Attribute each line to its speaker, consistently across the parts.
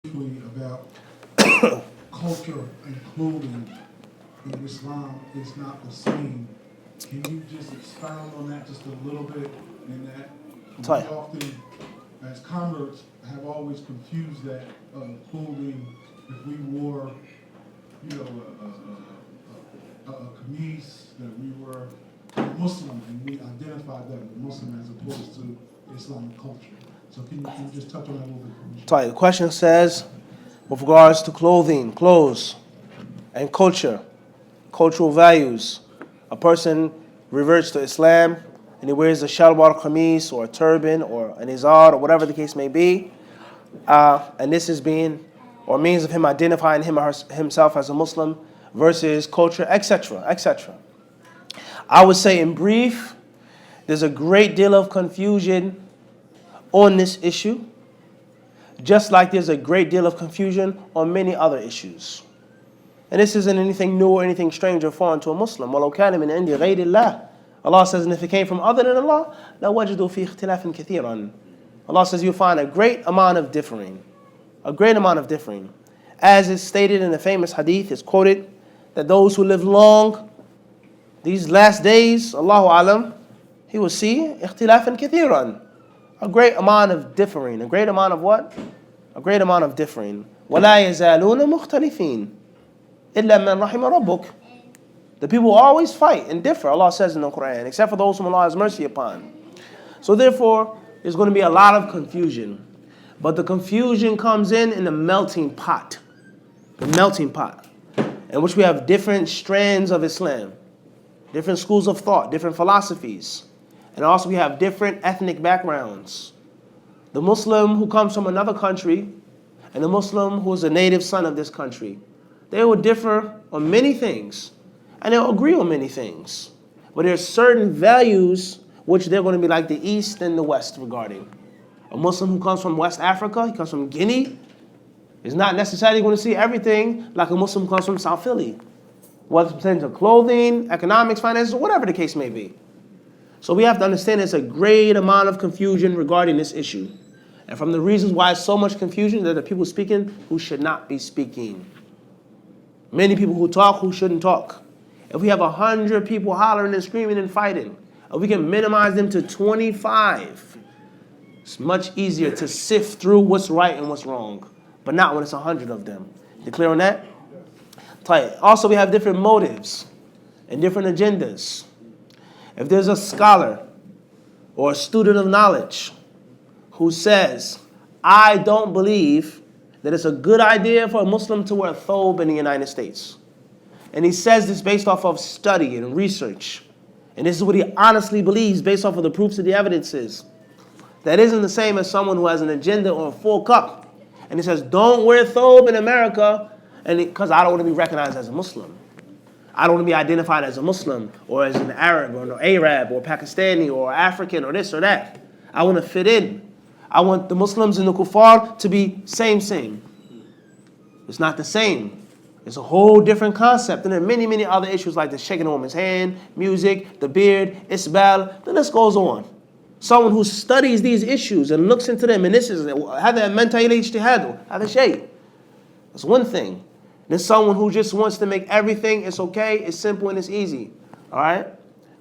Speaker 1: about culture and clothing in Islam is not the same. Can you just expound on that just a little bit? In that we often, as converts, have always confused that clothing. If we wore, a kameez, that we were Muslim, and we identified that with Muslim as opposed to Islamic culture. So can you just touch on that a little bit?
Speaker 2: The question says, with regards to clothing, clothes, and culture, cultural values, a person reverts to Islam and he wears a shalwar kameez or a turban or an izar or whatever the case may be, and this is being or means of him identifying himself as a Muslim versus culture, etc., etc. I would say in brief, there's a great deal of confusion on this issue, just like there's a great deal of confusion on many other issues. And this isn't anything new or anything strange or foreign to a Muslim. وَلَوْ كَانَ مِنْ عِنْدِ غَيْرِ اللَّهِ. Allah says, and if it came from other than Allah, لَوَجَدُوا فِي اخْتِلَافٍ كَثِيرًا. Allah says you'll find a great amount of differing. A great amount of differing. As is stated in the famous hadith, it's quoted that those who live long, these last days, Allahu Alam, he will see اخْتِلَافٍ كَثِيرًا. A great amount of differing. A great amount of what? A great amount of differing. وَلَا يَزَالُونَ مُخْتَلِفِينَ إِلَّا مَنْ رَحِمَ رَبُّكَ. The people always fight and differ, Allah says in the Quran, except for those whom Allah has mercy upon. So therefore, there's going to be a lot of confusion. But the confusion comes in the melting pot. The melting pot. In which we have different strands of Islam. Different schools of thought, different philosophies. And also we have different ethnic backgrounds. The Muslim who comes from another country and the Muslim who is a native son of this country, they will differ on many things and they'll agree on many things. But there are certain values which they're going to be like the East and the West regarding. A Muslim who comes from West Africa, he comes from Guinea, is not necessarily going to see everything like a Muslim who comes from South Philly. Whether it's pertaining to clothing, economics, finances, whatever the case may be. So we have to understand there's a great amount of confusion regarding this issue. And from the reasons why so much confusion, there are people speaking who should not be speaking. Many people who talk who shouldn't talk. If we have 100 people hollering and screaming and fighting, if we can minimize them to 25, it's much easier to sift through what's right and what's wrong. But not when it's 100 of them. You clear on that? Also, we have different motives and different agendas. If there's a scholar or a student of knowledge who says, I don't believe that it's a good idea for a Muslim to wear a thobe in the United States. And he says this based off of study and research. And this is what he honestly believes based off of the proofs of the evidences. That isn't the same as someone who has an agenda or a full cup. And he says, don't wear thobe in America because I don't want to be recognized as a Muslim. I don't want to be identified as a Muslim or as an Arab or an Arab or Pakistani or African or this or that. I want to fit in. I want the Muslims and the Kuffar to be same. It's not the same. It's a whole different concept. And there are many, many other issues like the shaking a woman's hand, music, the beard, isbal. The list goes on. Someone who studies these issues and looks into them, and this is هذا من تأييد اجتهاده هذا شيء. That's one thing. There's someone who just wants to make everything, it's okay, it's simple, and it's easy. All right?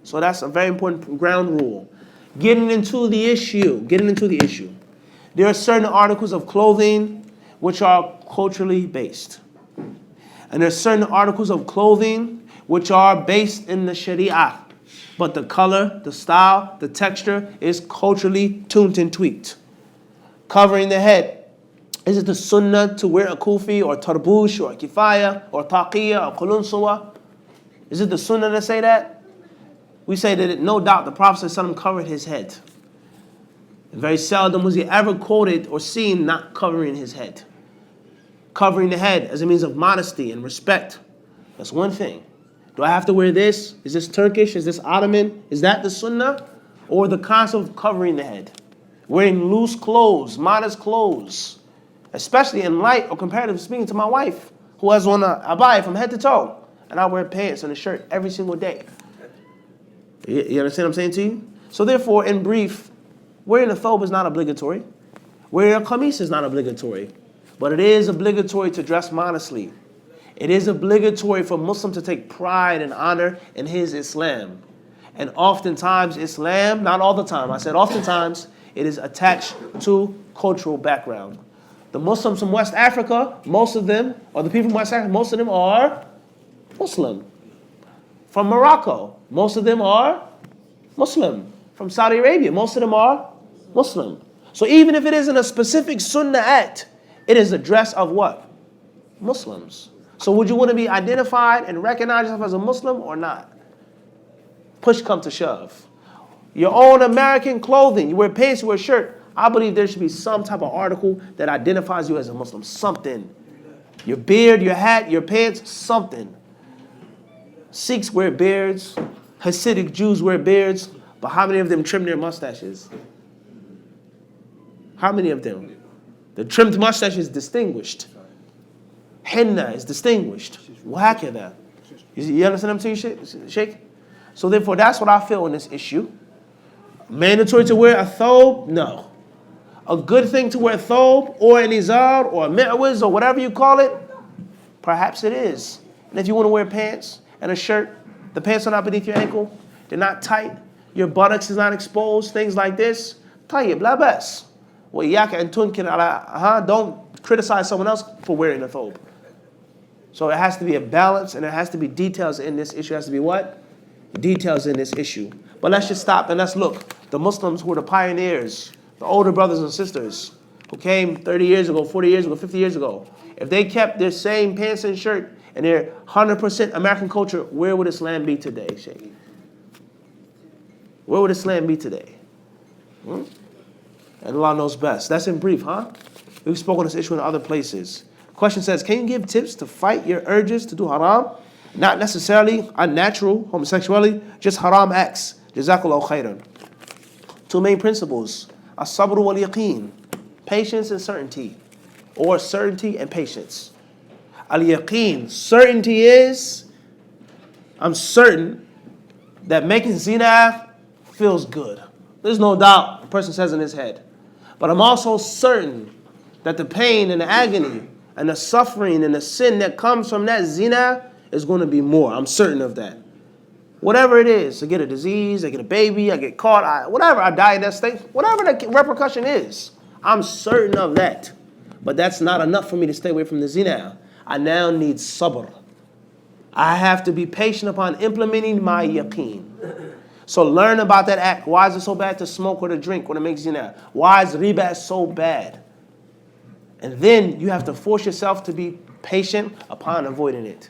Speaker 2: So that's a very important ground rule. Getting into the issue. There are certain articles of clothing which are culturally based. And there are certain articles of clothing which are based in the Sharia. But the color, the style, the texture is culturally tuned and tweaked. Covering the head. Is it the sunnah to wear a kufi or tarbush or a kifaya or taqiyya or qulunsuwa? Is it the sunnah to say that? We say that no doubt the Prophet ﷺ covered his head. Very seldom was he ever quoted or seen not covering his head. Covering the head as a means of modesty and respect. That's one thing. Do I have to wear this? Is this Turkish? Is this Ottoman? Is that the sunnah? Or the concept of covering the head? Wearing loose clothes, modest clothes. Especially in light or comparative speaking to my wife, who has on a abaya from head to toe. And I wear pants and a shirt every single day. You understand what I'm saying to you? So therefore, in brief, wearing a thobe is not obligatory. Wearing a kameez is not obligatory. But it is obligatory to dress modestly. It is obligatory for Muslims to take pride and honor in his Islam. And oftentimes Islam, not all the time, I said oftentimes, it is attached to cultural background. The Muslims from West Africa, most of them, or the people from West Africa, most of them are Muslim. From Morocco, most of them are Muslim. From Saudi Arabia, most of them are Muslim. So even if it isn't a specific Sunnah act, it is a dress of what? Muslims. So would you want to be identified and recognize yourself as a Muslim or not? Push come to shove. Your own American clothing, you wear pants, you wear a shirt. I believe there should be some type of article that identifies you as a Muslim. Something. Your beard, your hat, your pants, something. Sikhs wear beards. Hasidic Jews wear beards. But how many of them trim their mustaches? How many of them? The trimmed mustache is distinguished. Henna is distinguished. Wahakada. You understand what I'm saying, Sheikh? So therefore, that's what I feel in this issue. Mandatory to wear a thobe? No. A good thing to wear a thobe or an izar or a mi'waz or whatever you call it? Perhaps it is. And if you want to wear pants and a shirt, the pants are not beneath your ankle, they're not tight, your buttocks is not exposed, things like this. Tayyib, la bas. Don't criticize someone else for wearing a thobe. So it has to be a balance and there has to be details in this issue. It has to be what? Details in this issue. But let's just stop and let's look. The Muslims who were the pioneers, the older brothers and sisters who came 30 years ago, 40 years ago, 50 years ago, if they kept their same pants and shirt and their 100% American culture, where would Islam be today, Sheikh? Where would Islam be today? And Allah knows best. That's in brief, huh? We've spoken this issue in other places. Question says, can you give tips to fight your urges to do haram? Not necessarily unnatural homosexuality, just haram acts. Jazakallahu khairan. Two main principles. As-sabr wal yaqeen. Patience and certainty. Or certainty and patience. Al-yaqeen. Certainty is, I'm certain that making zina feels good. There's no doubt, a person says in his head. But I'm also certain that the pain and the agony and the suffering and the sin that comes from that zina is going to be more. I'm certain of that. Whatever it is, I get a disease, I get a baby, I get caught, whatever, I die in that state, whatever the repercussion is, I'm certain of that. But that's not enough for me to stay away from the zina. I now need sabr. I have to be patient upon implementing my yaqeen. So learn about that act. Why is it so bad to smoke or to drink when it makes zina? Why is riba so bad? And then you have to force yourself to be patient upon avoiding it.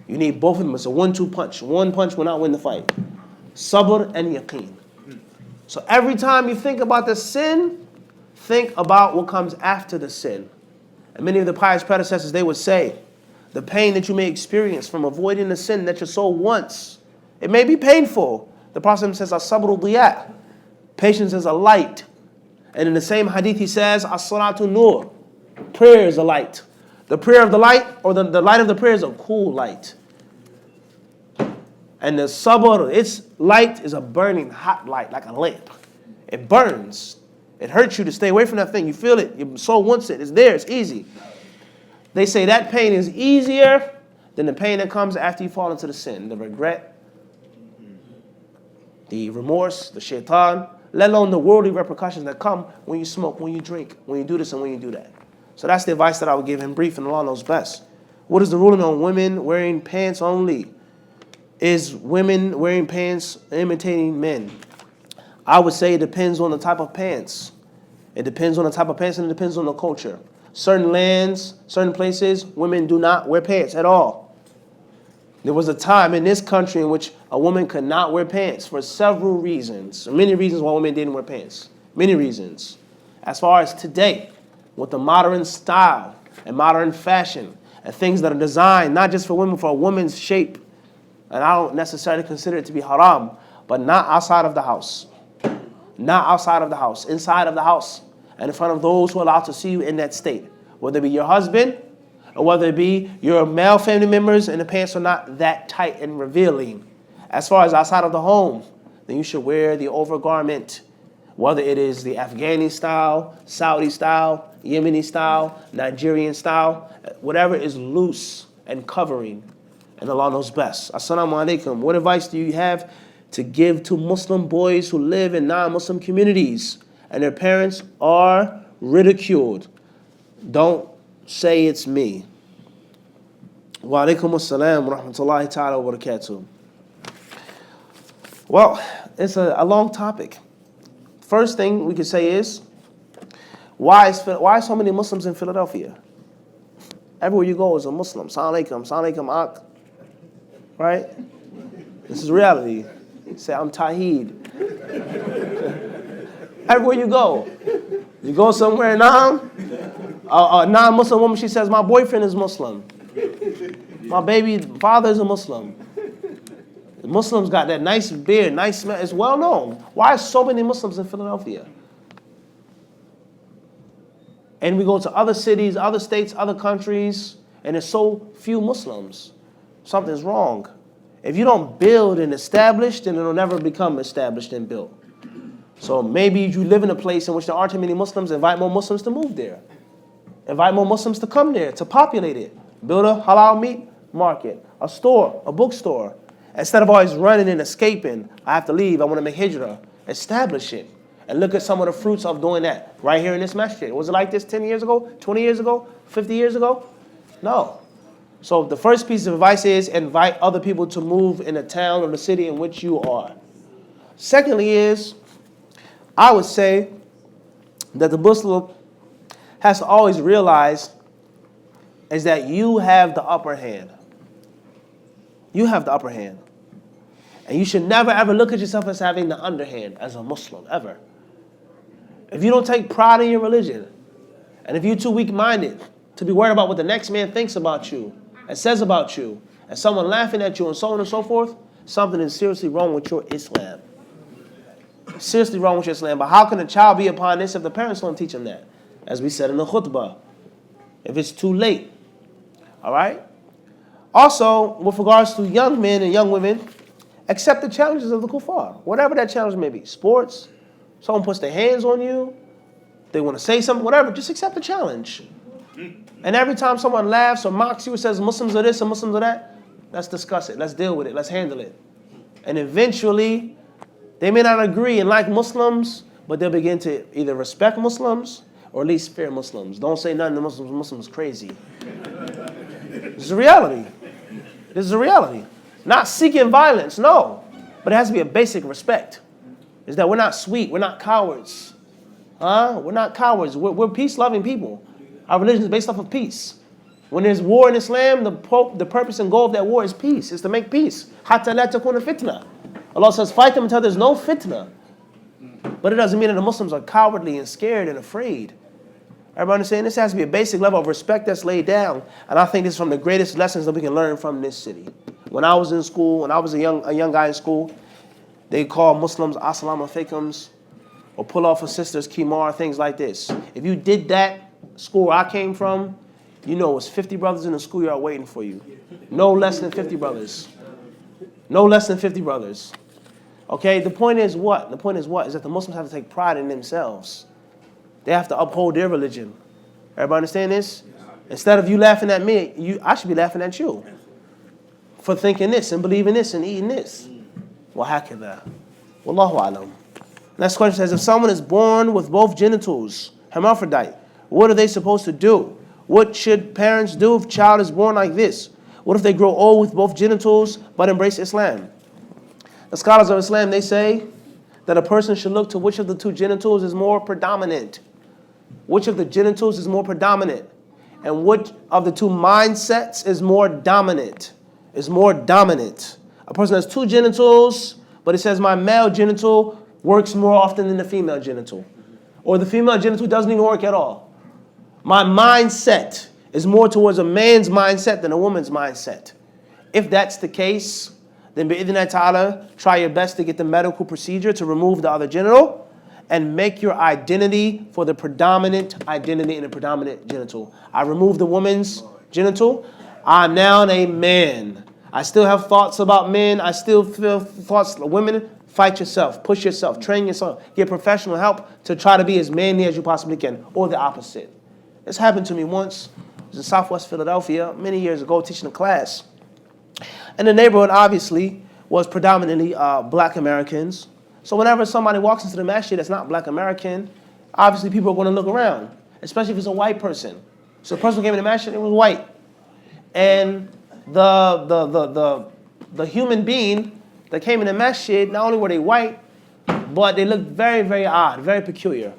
Speaker 2: You need both of them. It's a 1-2 punch. One punch will not win the fight. Sabr and yaqeen. So every time you think about the sin, think about what comes after the sin. And many of the pious predecessors, they would say, the pain that you may experience from avoiding the sin that your soul wants, it may be painful. The Prophet says, as-sabru diya. Patience is a light. And in the same hadith he says, as-salatu nur. Prayer is a light. The prayer of the light, or the light of the prayer is a cool light. And the sabr, its light is a burning hot light, like a lamp. It burns. It hurts you to stay away from that thing. You feel it. Your soul wants it. It's there. It's easy. They say that pain is easier than the pain that comes after you fall into the sin. The regret, the remorse, the shaitan, let alone the worldly repercussions that come when you smoke, when you drink, when you do this and when you do that. So that's the advice that I would give in brief, and Allah knows best. What is the ruling on women wearing pants only? Is women wearing pants imitating men? I would say it depends on the type of pants. It depends on the type of pants and it depends on the culture. Certain lands, certain places, women do not wear pants at all. There was a time in this country in which a woman could not wear pants for several reasons. Many reasons why women didn't wear pants. Many reasons. As far as today, with the modern style and modern fashion and things that are designed not just for women, for a woman's shape. And I don't necessarily consider it to be haram, but not outside of the house. Not outside of the house, inside of the house, and in front of those who are allowed to see you in that state. Whether it be your husband, or whether it be your male family members, and the pants are not that tight and revealing. As far as outside of the home, then you should wear the overgarment, whether it is the Afghani style, Saudi style, Yemeni style, Nigerian style, whatever is loose and covering. And Allah knows best. Assalamu alaikum. What advice do you have to give to Muslim boys who live in non-Muslim communities and their parents are ridiculed? Don't say it's me. Wa alaikum assalam wa rahmatullahi ta'ala wa barakatuh. Well, it's a long topic. First thing we could say is, why so many Muslims in Philadelphia? Everywhere you go is a Muslim. Assalamu alaikum, ak. Right? This is reality. Say, I'm Tawheed. Everywhere you go somewhere, a non-Muslim woman, she says, my boyfriend is Muslim. My baby father is a Muslim. The Muslims got that nice beard, nice smell. It's well known. Why are so many Muslims in Philadelphia? And we go to other cities, other states, other countries, and there's so few Muslims. Something's wrong. If you don't build and establish, then it'll never become established and built. So maybe you live in a place in which there aren't too many Muslims, invite more Muslims to move there. Invite more Muslims to come there, to populate it. Build a halal meat market, a store, a bookstore. Instead of always running and escaping, I have to leave, I want to make hijrah. Establish it. And look at some of the fruits of doing that right here in this masjid. Was it like this 10 years ago, 20 years ago, 50 years ago? No. So the first piece of advice is invite other people to move in the town or the city in which you are. Secondly is, I would say that the Muslim has to always realize is that you have the upper hand. You have the upper hand. And you should never ever look at yourself as having the underhand as a Muslim, ever. If you don't take pride in your religion, and if you're too weak-minded to be worried about what the next man thinks about you and says about you, and someone laughing at you and so on and so forth, something is seriously wrong with your Islam. Seriously wrong with your Islam. But how can a child be upon this if the parents don't teach him that? As we said in the khutbah, if it's too late. All right? Also, with regards to young men and young women, accept the challenges of the kuffar, whatever that challenge may be. Sports, someone puts their hands on you, they want to say something, whatever, just accept the challenge. And every time someone laughs or mocks you, says Muslims are this and Muslims are that, let's discuss it, let's deal with it, let's handle it. And eventually, they may not agree and like Muslims, but they'll begin to either respect Muslims or at least fear Muslims. Don't say nothing to Muslims, Muslims crazy. This is a reality. This is a reality. Not seeking violence, no. But it has to be a basic respect. Is that we're not sweet, we're not cowards. We're not cowards, we're peace-loving people. Our religion is based off of peace. When there's war in Islam, the purpose and goal of that war is peace. It's to make peace. Hatta la takuna fitna. Allah says, fight them until there's no fitna. But it doesn't mean that the Muslims are cowardly and scared and afraid. Everybody understand? This has to be a basic level of respect that's laid down. And I think this is from the greatest lessons that we can learn from this city. When I was in school, when I was a young guy in school, they call Muslims assalamu alaikums or pull off a sister's kimar, things like this. If you did that, school where I came from, you know it was 50 brothers in the schoolyard waiting for you. No less than 50 brothers. No less than 50 brothers. Okay, the point is what? The point is what? Is that the Muslims have to take pride in themselves. They have to uphold their religion. Everybody understand this? Instead of you laughing at me, I should be laughing at you for thinking this and believing this and eating this. وَهَكَذَا Wallahu alam. Next question says, if someone is born with both genitals, hermaphrodite, what are they supposed to do? What should parents do if a child is born like this? What if they grow old with both genitals but embrace Islam? The scholars of Islam, they say that a person should look to which of the two genitals is more predominant. Which of the genitals is more predominant? And which of the two mindsets is more dominant? Is more dominant. A person has two genitals, but it says my male genital works more often than the female genital. Or the female genital doesn't even work at all. My mindset is more towards a man's mindset than a woman's mindset. If that's the case, then bi'idhnillah ta'ala, try your best to get the medical procedure to remove the other genital and make your identity for the predominant identity in the predominant genital. I remove the woman's genital. I'm now a man. I still have thoughts about men. I still feel thoughts of women. Fight yourself. Push yourself. Train yourself. Get professional help to try to be as manly as you possibly can. Or the opposite. This happened to me once. I was in Southwest Philadelphia many years ago teaching a class. And the neighborhood, obviously, was predominantly black Americans. So whenever somebody walks into the masjid that's not black American, obviously people are going to look around, especially if it's a white person. So the person who came in the masjid, it was white. And the human being that came in the masjid, not only were they white, but they looked very, very odd, very peculiar.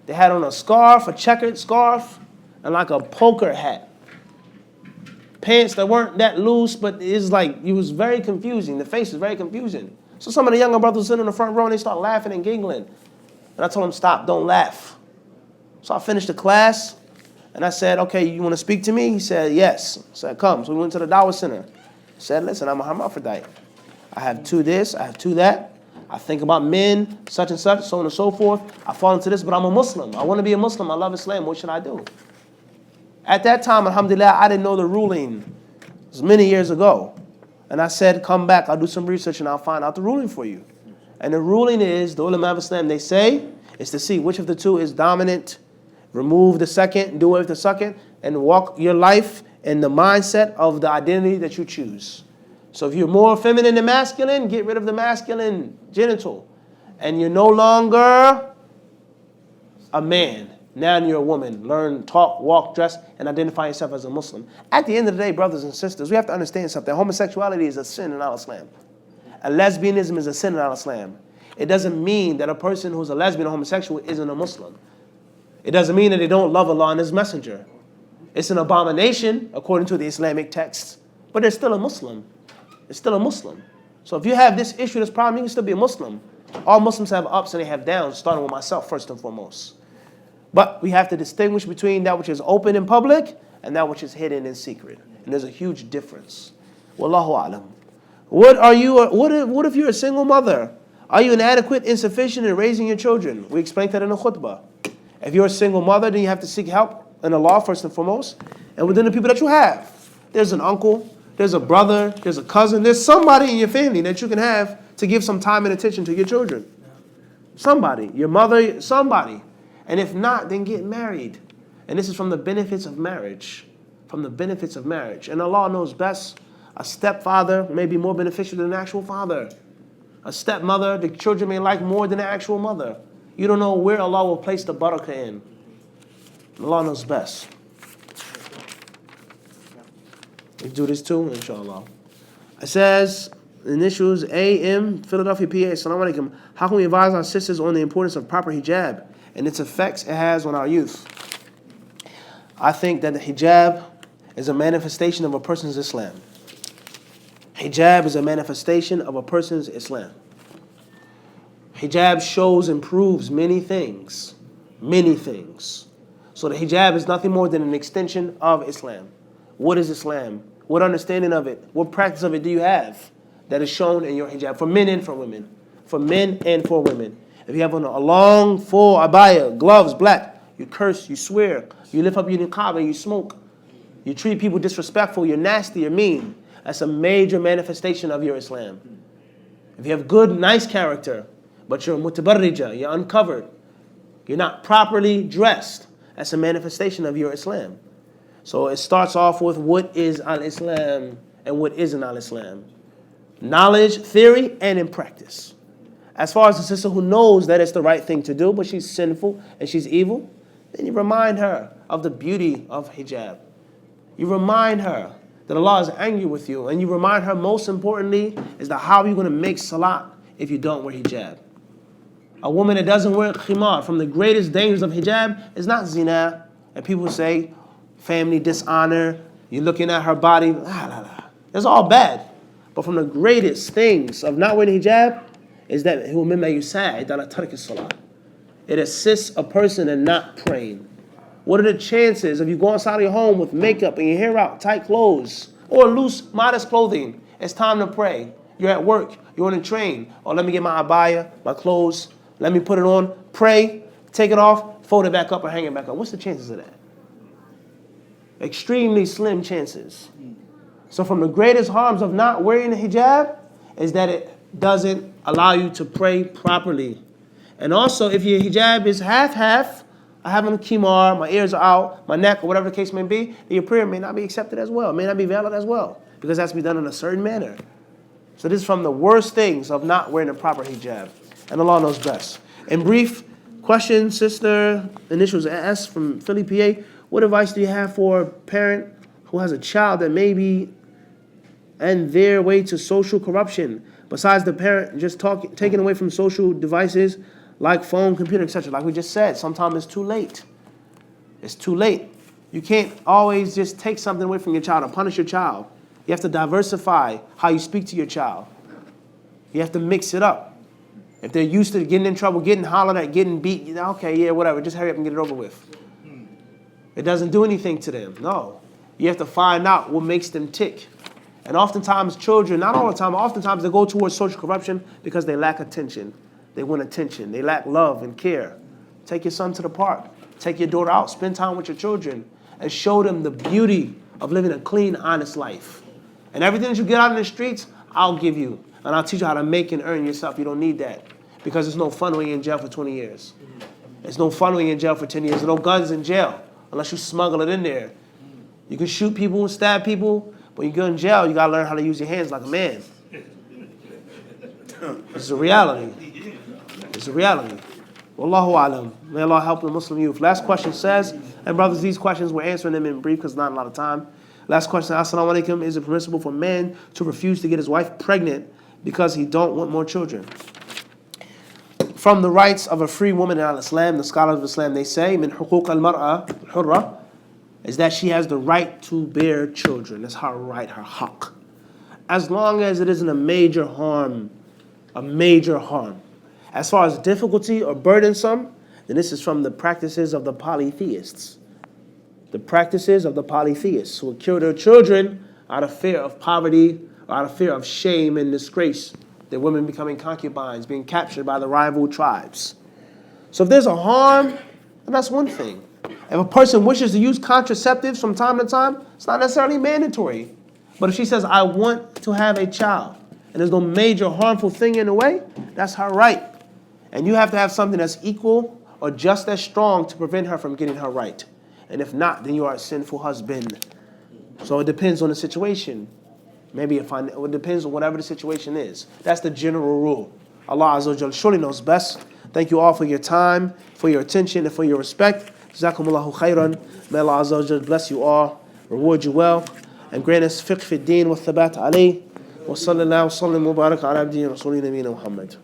Speaker 2: They had on a scarf, a checkered scarf, and like a poker hat. Pants that weren't that loose, but it was very confusing. The face was very confusing. So some of the younger brothers sitting in the front row and they start laughing and giggling. And I told them, stop, don't laugh. So I finished the class and I said, okay, you want to speak to me? He said, yes. I said, come. So we went to the Dawah Center. He said, listen, I'm a hermaphrodite. I have two this, I have two that. I think about men, such and such, so on and so forth. I fall into this, but I'm a Muslim. I want to be a Muslim. I love Islam. What should I do? At that time, alhamdulillah, I didn't know the ruling. It was many years ago. And I said, come back. I'll do some research and I'll find out the ruling for you. And the ruling is, the ulama of Islam, they say, is to see which of the two is dominant, remove the second, do away with the second, and walk your life in the mindset of the identity that you choose. So if you're more feminine than masculine, get rid of the masculine genital. And you're no longer a man. Now you're a woman. Learn, talk, walk, dress, and identify yourself as a Muslim. At the end of the day, brothers and sisters, we have to understand something. Homosexuality is a sin in al-Islam. And lesbianism is a sin in al-Islam. It doesn't mean that a person who's a lesbian or homosexual isn't a Muslim. It doesn't mean that they don't love Allah and His Messenger. It's an abomination, according to the Islamic texts, but they're still a Muslim. It's still a Muslim. So if you have this issue, this problem, you can still be a Muslim. All Muslims have ups and they have downs, starting with myself first and foremost. But we have to distinguish between that which is open in public and that which is hidden in secret. And there's a huge difference. Wallahu a'lam. What if you're a single mother? Are you inadequate, insufficient in raising your children? We explained that in the khutbah. If you're a single mother, then you have to seek help in Allah first and foremost, and within the people that you have. There's an uncle, there's a brother, there's a cousin, there's somebody in your family that you can have to give some time and attention to your children. Somebody, your mother, somebody. And if not, then get married. And this is from the benefits of marriage. From the benefits of marriage. And Allah knows best. A stepfather may be more beneficial than an actual father. A stepmother, the children may like more than an actual mother. You don't know where Allah will place the barakah in. Allah knows best. Let's do this too, inshallah. It says, initials AM, Philadelphia, PA. Assalamu alaikum. How can we advise our sisters on the importance of proper hijab and its effects it has on our youth? I think that the hijab is a manifestation of a person's Islam. Hijab is a manifestation of a person's Islam. Hijab shows and proves many things. Many things. So the hijab is nothing more than an extension of Islam. What is Islam? What understanding of it? What practice of it do you have that is shown in your hijab? For men and for women. For men and for women. If you have on a long, full abaya, gloves, black, you curse, you swear, you lift up your niqab and you smoke. You treat people disrespectful, you're nasty, you're mean. That's a major manifestation of your Islam. If you have good, nice character, but you're mutabarrija, you're uncovered, you're not properly dressed, that's a manifestation of your Islam. So it starts off with what is al-Islam and what isn't al-Islam. Knowledge, theory, and in practice. As far as the sister who knows that it's the right thing to do, but she's sinful and she's evil, then you remind her of the beauty of hijab. You remind her that Allah is angry with you, and you remind her, most importantly, is that how are you going to make salat if you don't wear hijab? A woman that doesn't wear khimar, from the greatest dangers of hijab, is not zina. And people say, family dishonor, you're looking at her body, It's all bad. But from the greatest things of not wearing hijab is that it assists a person in not praying. What are the chances of you going outside of your home with makeup and your hair out, tight clothes, or loose, modest clothing? It's time to pray. You're at work, you're on a train. Oh, let me get my abaya, my clothes, let me put it on, pray, take it off, fold it back up, or hang it back up. What's the chances of that? Extremely slim chances. So from the greatest harms of not wearing a hijab is that it doesn't allow you to pray properly. And also, if your hijab is half-half, I have on a kimar, my ears are out, my neck, or whatever the case may be, then your prayer may not be accepted as well, may not be valid as well, because it has to be done in a certain manner. So this is from the worst things of not wearing a proper hijab. And Allah knows best. In brief, question, sister, initials S from Philly, PA. What advice do you have for a parent who has a child that may be on their way to social corruption? Besides the parent just taken away from social devices like phone, computer, etc. Like we just said, sometimes it's too late. It's too late. You can't always just take something away from your child or punish your child. You have to diversify how you speak to your child. You have to mix it up. If they're used to getting in trouble, getting hollered at, getting beat, okay, yeah, whatever, just hurry up and get it over with. It doesn't do anything to them, no. You have to find out what makes them tick. And oftentimes children, not all the time, oftentimes they go towards social corruption because they lack attention. They want attention. They lack love and care. Take your son to the park. Take your daughter out. Spend time with your children and show them the beauty of living a clean, honest life. And everything that you get out in the streets, I'll give you. And I'll teach you how to make and earn yourself. You don't need that. Because there's no fun when you're in jail for 20 years. There's no fun when you're in jail for 10 years. There's no guns in jail unless you smuggle it in there. You can shoot people and stab people, but when you go in jail, you got to learn how to use your hands like a man. It's a reality. It's a reality. Wallahu alam. May Allah help the Muslim youth. Last question says, and brothers, these questions, we're answering them in brief because not a lot of time. Last question, assalamu alaikum. Is it permissible for a man to refuse to get his wife pregnant because he don't want more children? From the rights of a free woman in Islam, the scholars of Islam, they say, min huquq al-mar'a al-hurra, is that she has the right to bear children. That's her right, her haqq. As long as it isn't a major harm. As far as difficulty or burdensome, then this is from the practices of the polytheists. The practices of the polytheists who will kill their children out of fear of poverty or out of fear of shame and disgrace. Their women becoming concubines, being captured by the rival tribes. So if there's a harm, then that's one thing. If a person wishes to use contraceptives from time to time, it's not necessarily mandatory. But if she says, I want to have a child, and there's no major harmful thing in the way, that's her right. And you have to have something that's equal or just as strong to prevent her from getting her right. And if not, then you are a sinful husband. So it depends on the situation. Maybe it depends on whatever the situation is. That's the general rule. Allah Azza wa Jal surely knows best. Thank you all for your time, for your attention, and for your respect. Jazakumullahu khairan. May Allah Azza wa Jal bless you all, reward you well, and grant us fiqh fi din wa thabat alayh. Wa sallallahu wa sallam wa barak ala abdihi wa rasulina Muhammad.